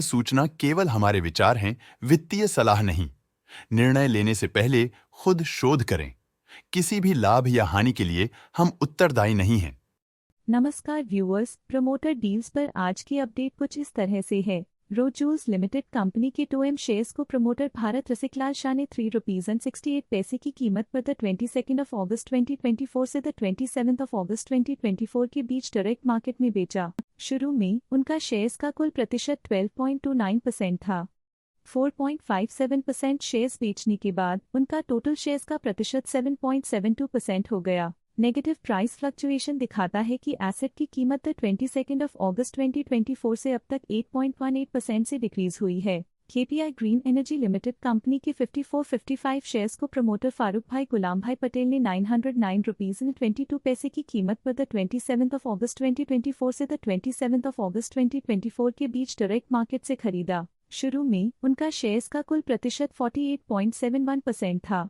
सूचना केवल हमारे विचार हैं, वित्तीय सलाह नहीं। निर्णय लेने से पहले खुद शोध करें। किसी भी लाभ या हानि के लिए हम उत्तरदायी नहीं हैं। नमस्कार व्यूअर्स, प्रमोटर डील्स पर आज की अपडेट कुछ इस तरह से है। रोजूस लिमिटेड कंपनी के 2M शेयर्स को प्रमोटर भारत रसिकलाल शाह ने ₹3.68 की कीमत पर द 22 अगस्त 2024 से द 27 अगस्त 2024 के बीच डायरेक्ट मार्केट में बेचा। शुरू में उनका शेयर्स का कुल प्रतिशत 12.29% था। 4.57% शेयर्स बेचने के बाद उनका टोटल शेयर्स का प्रतिशत 7.72% हो गया। नेगेटिव प्राइस फ्लक्चुएशन दिखाता है कि एसेट की कीमत 22 अगस्त 2024 से अब तक 8.18% से डिक्रीज हुई है। KPI green energy limited company के 5455 शेयर्स को प्रमोटर फारूक भाई गुलाम भाई पटेल ने ₹909.22 की कीमत पर द 27 अगस्त 2024 से द 27 अगस्त 2024 के बीच डायरेक्ट मार्केट से खरीदा। शुरू में उनका शेयर्स का कुल प्रतिशत 48.71% था।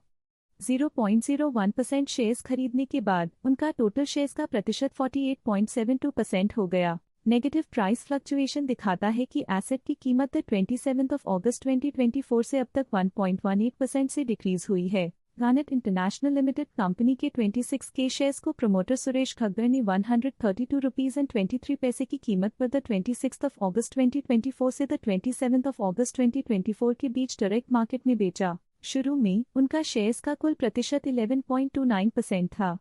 0.01% शेयर्स खरीदने के बाद उनका टोटल शेयर्स का प्रतिशत 48.72% हो गया। नेगेटिव प्राइस फ्लक्चुएशन दिखाता है कि एसेट की कीमत 27 अगस्त 2024 से अब तक 1.18% से डिक्रीज हुई है। गार्नेट इंटरनेशनल लिमिटेड कंपनी के 26 के शेयर्स को प्रमोटर सुरेश खग्गर ने ₹132.23 की कीमत पर द 26 अगस्त 2024 से द 27 अगस्त 2024 के बीच डायरेक्ट मार्केट में बेचा। शुरू में उनका शेयर्स का कुल प्रतिशत 11.29% था।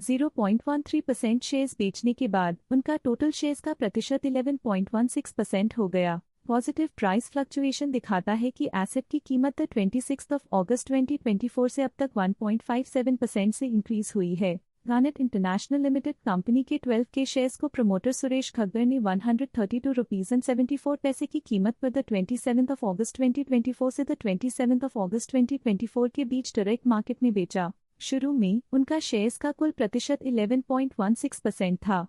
0.13% शेयर्स बेचने के बाद उनका टोटल शेयर्स का प्रतिशत 11.16% हो गया। पॉजिटिव प्राइस फ्लक्चुएशन दिखाता है कि एसेट की कीमत 26 अगस्त 2024 से अब तक 1.57% से इंक्रीज हुई है। गार्नेट इंटरनेशनल लिमिटेड कंपनी के 12 के शेयर्स को प्रमोटर सुरेश खग्गर ने ₹132.74 की कीमत पर द 27 अगस्त 2024 से द 27 अगस्त 2024 के बीच डायरेक्ट मार्केट में बेचा। शुरू में उनका शेयर्स का कुल प्रतिशत 11.16% था।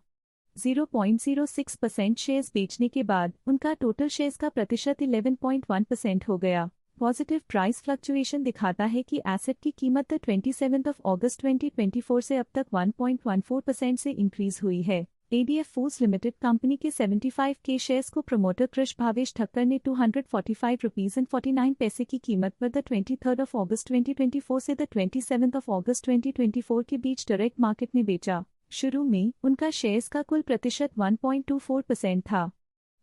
0.06% शेयर्स बेचने के बाद उनका टोटल शेयर्स का प्रतिशत 11.1% हो गया। पॉजिटिव प्राइस फ्लक्चुएशन दिखाता है कि एसेट की कीमत 27 अगस्त 2024 से अब तक 1.14% से इंक्रीज हुई है। एडीएफ फूड्स लिमिटेड कंपनी के 75 के शेयर्स को प्रमोटर कृष भावेश ठक्कर ने ₹245.49 की कीमत पर द 23 अगस्त 2024 से द 27 अगस्त 2024 के बीच डायरेक्ट मार्केट में बेचा। शुरू में उनका शेयर्स का कुल प्रतिशत 1.24% था।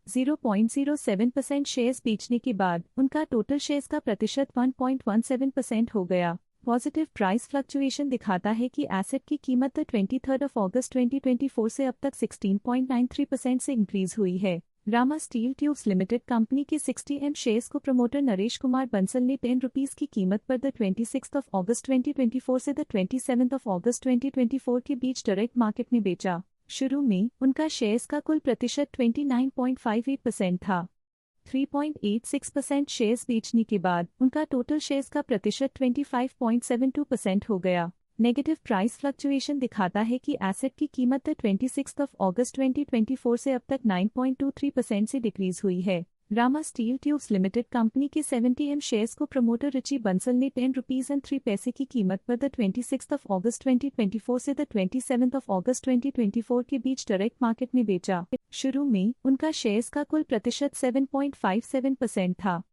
0.07% शेयर्स बेचने के बाद उनका टोटल शेयर्स का प्रतिशत 1.17% हो गया। पॉजिटिव प्राइस फ्लक्चुएशन दिखाता है कि एसेट की कीमत 23 अगस्त 2024 से अब तक 16.93% से इंक्रीज हुई है। Rama steel tubes limited company के 60M शेयर्स को प्रमोटर नरेश कुमार बंसल ने ₹10 की कीमत पर द 26 अगस्त 2024 से द 27 अगस्त 2024 के बीच डायरेक्ट मार्केट में बेचा। शुरू में उनका शेयर्स का कुल प्रतिशत 29.58% था। 3.86% शेयर्स बेचने के बाद उनका टोटल शेयर्स का प्रतिशत 25.72% हो गया। नेगेटिव प्राइस फ्लक्चुएशन दिखाता है कि एसेट की कीमत 26 अगस्त 2024 से अब तक 9.23% से डिक्रीज हुई है। Rama steel tubes limited company के 70M शेयर्स को प्रमोटर रुचि बंसल ने ₹10.03 की कीमत पर द 26 अगस्त 2024 से द 27 अगस्त 2024 के बीच डायरेक्ट मार्केट में बेचा। शुरू में उनका शेयर्स का कुल प्रतिशत 7.57% था।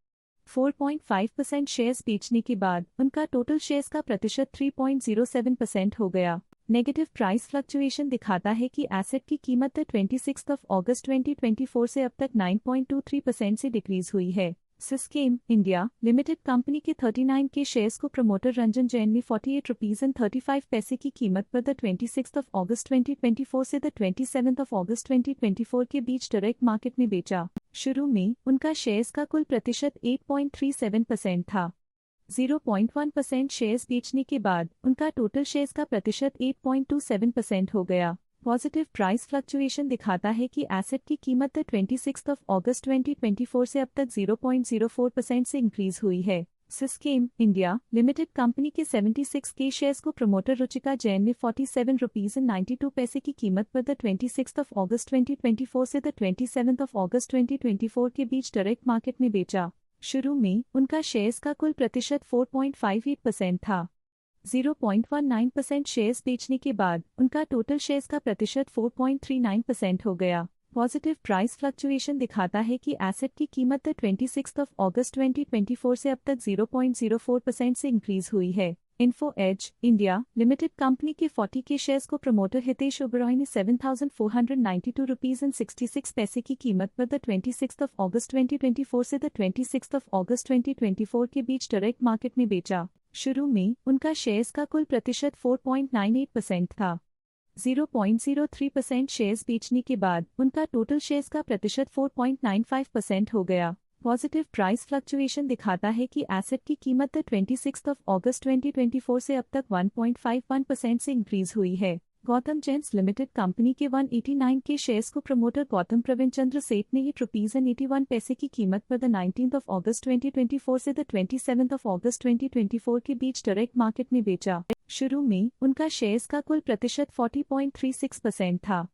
4.5% शेयर्स बेचने के बाद उनका टोटल शेयर्स का प्रतिशत 3.07% हो गया। नेगेटिव प्राइस फ्लक्चुएशन दिखाता है कि एसेट की कीमत 26 अगस्त 2024 से अब तक 9.23% से डिक्रीज हुई है। सिस्केम इंडिया लिमिटेड कंपनी के 39 के शेयर्स को प्रमोटर रंजन जैन ने ₹48.35 की कीमत पर द 26 अगस्त 2024 से द 27 अगस्त 2024 के बीच डायरेक्ट मार्केट में बेचा। शुरू में उनका शेयर्स का कुल प्रतिशत 8.37% था। 0.1% शेयर्स बेचने के बाद उनका टोटल शेयर्स का प्रतिशत 8.27% हो गया। पॉजिटिव प्राइस फ्लक्चुएशन दिखाता है कि एसेट की कीमत 26 अगस्त 2024 से अब तक 0.04% से इंक्रीज हुई है। सिस्केम इंडिया लिमिटेड कंपनी के 76 के शेयर्स को प्रमोटर रुचिका जैन ने ₹47.92 की कीमत पर द 26 अगस्त 2024 से द 27 अगस्त 2024 के बीच डायरेक्ट मार्केट में बेचा। शुरू में उनका शेयर्स का कुल प्रतिशत 4.58% था। 0.19% शेयर्स बेचने के बाद उनका टोटल शेयर्स का प्रतिशत 4.39% हो गया। पॉजिटिव प्राइस फ्लक्चुएशन दिखाता है कि एसेट की कीमत 26 अगस्त 2024 से अब तक 0.04% से इंक्रीज हुई है। Info Edge India Limited company के 40 के शेयर्स को प्रमोटर हितेश ओबरॉय ने 7,492 रुपीज एंड 66 पैसे की कीमत पर 26 अगस्त 2024 से 26 अगस्त 2024 के बीच डायरेक्ट मार्केट में बेचा। शुरू में उनका शेयर्स का कुल प्रतिशत 4.98% था। 0.03% शेयर्स बेचने के बाद उनका टोटल शेयर्स का प्रतिशत 4.95% हो गया। पॉजिटिव प्राइस फ्लक्चुएशन दिखाता है कि एसेट की कीमत 26 अगस्त 2024 से अब तक 1.51% से इंक्रीज हुई है। गौतम जेम्स लिमिटेड कंपनी के 189 के शेयर्स को प्रमोटर गौतम प्रवीण चंद्र सेठ ने ₹81 पैसे की कीमत पर 19 अगस्त 2024 से 27 अगस्त 2024 के बीच डायरेक्ट मार्केट में बेचा। शुरू में उनका शेयर्स का कुल प्रतिशत 40.36% था।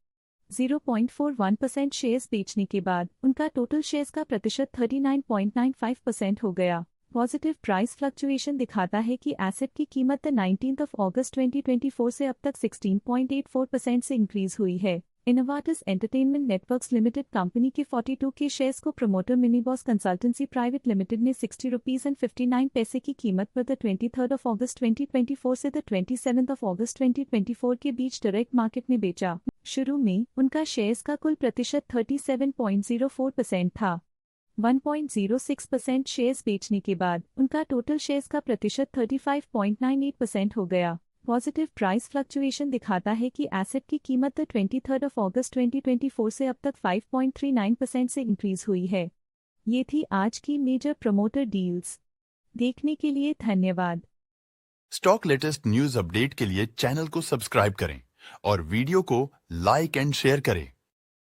0.41% शेयर्स बेचने के बाद उनका टोटल शेयर्स का प्रतिशत 39.95% हो गया। पॉजिटिव प्राइस फ्लक्चुएशन दिखाता है कि एसेट की कीमत 19 अगस्त 2024 से अब तक 16.84% से इंक्रीज हुई है। इनोवाटस एंटरटेनमेंट नेटवर्क्स लिमिटेड कंपनी के 42 के शेयर्स को प्रमोटर मिनीबॉस कंसल्टेंसी प्राइवेट लिमिटेड ने 60 रुपीज एंड 59 पैसे की कीमत पर 23 अगस्त 2024 से 27 अगस्त 2024 के बीच डायरेक्ट मार्केट में बेचा। शुरू में उनका शेयर्स का कुल प्रतिशत 37.04% था। 1.06% शेयर्स बेचने के बाद उनका टोटल शेयर्स का प्रतिशत 35.98% हो गया। पॉजिटिव प्राइस फ्लक्चुएशन दिखाता है कि एसेट की कीमत 23 अगस्त 2024 से अब तक 5.39% से इंक्रीज हुई है। ये थी आज की मेजर प्रमोटर डील्स। देखने के लिए धन्यवाद। स्टॉक लेटेस्ट न्यूज अपडेट के लिए चैनल को सब्सक्राइब करें और वीडियो को लाइक एंड शेयर करें।